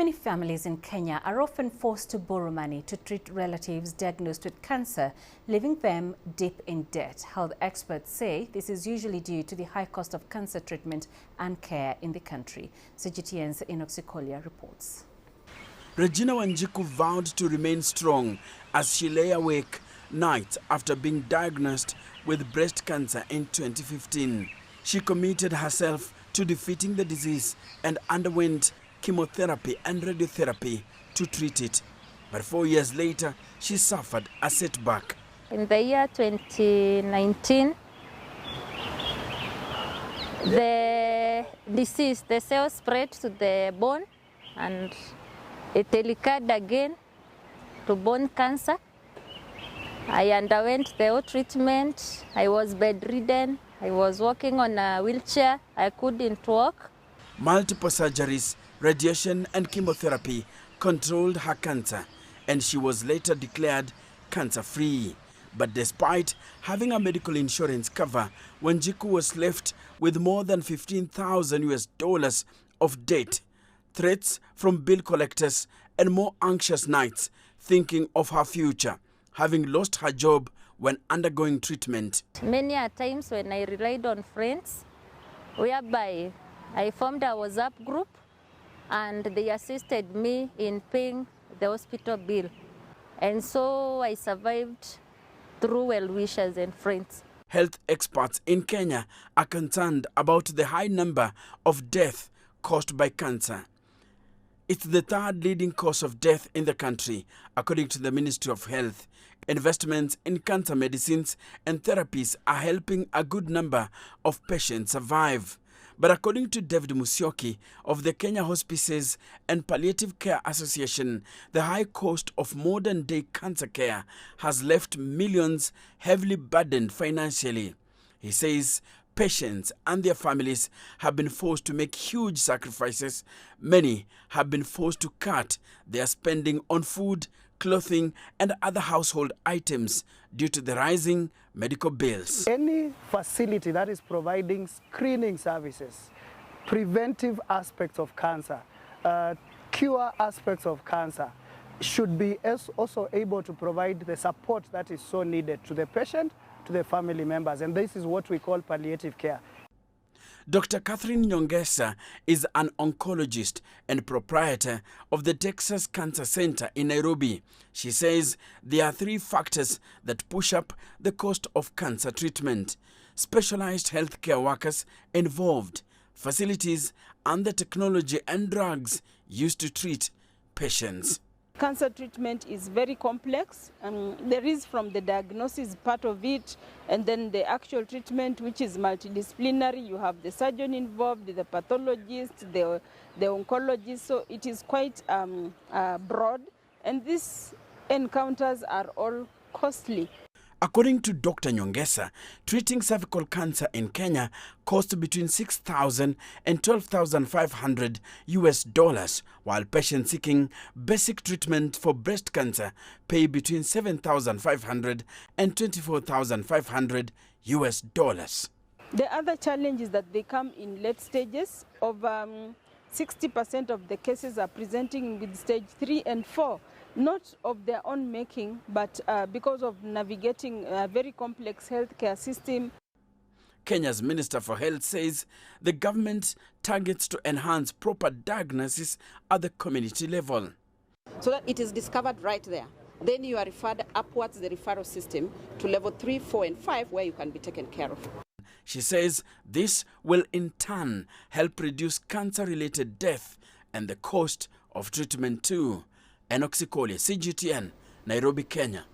Many families in Kenya are often forced to borrow money to treat relatives diagnosed with cancer, leaving them deep in debt. Health experts say this is usually due to the high cost of cancer treatment and care in the country. CGTN's Inoxikolia reports. Regina Wanjiku vowed to remain strong as she lay awake nights after being diagnosed with breast cancer in 2015. She committed herself to defeating the disease and underwent chemotherapy and radiotherapy to treat it. But 4 years later, she suffered a setback. In the year 2019, the disease, the cells spread to the bone and it recurred again to bone cancer. I underwent the whole treatment. I was bedridden. I was walking on a wheelchair. I couldn't walk. Multiple surgeries, radiation and chemotherapy controlled her cancer, and she was later declared cancer-free. But despite having a medical insurance cover, Wanjiku was left with more than $15,000 of debt, threats from bill collectors, and more anxious nights thinking of her future, having lost her job when undergoing treatment. Many a times when I relied on friends, whereby I formed a WhatsApp group and they assisted me in paying the hospital bill. And so I survived through well-wishers and friends. Health experts in Kenya are concerned about the high number of deaths caused by cancer. It's the third leading cause of death in the country, according to the Ministry of Health. Investments in cancer medicines and therapies are helping a good number of patients survive. But according to David Musyoki of the Kenya Hospices and Palliative Care Association, the high cost of modern-day cancer care has left millions heavily burdened financially. He says patients and their families have been forced to make huge sacrifices. Many have been forced to cut their spending on food, clothing, and other household items due to the rising medical bills. Any facility that is providing screening services, preventive aspects of cancer, cure aspects of cancer, should be also able to provide the support that is so needed to the patient, to the family members, and this is what we call palliative care. Dr. Catherine Nyongesa is an oncologist and proprietor of the Texas Cancer Center in Nairobi. She says there are three factors that push up the cost of cancer treatment: specialized healthcare workers involved, facilities, and the technology and drugs used to treat patients. Cancer treatment is very complex. There is from the diagnosis part of it, and then the actual treatment, which is multidisciplinary. You have the surgeon involved, the pathologist, the oncologist. So it is quite broad, and these encounters are all costly. According to Dr. Nyongesa, treating cervical cancer in Kenya costs between $6,000 and $12,500, while patients seeking basic treatment for breast cancer pay between $7,500 and $24,500. The other challenge is that they come in late stages. Over 60% of the cases are presenting with stage 3 and 4. Not of their own making, but because of navigating a very complex healthcare system. Kenya's Minister for Health says the government targets to enhance proper diagnosis at the community level. So that it is discovered right there. Then you are referred upwards the referral system to level 3, 4, and 5, where you can be taken care of. She says this will in turn help reduce cancer-related death and the cost of treatment too. Inoxikolia, CGTN, Nairobi, Kenya.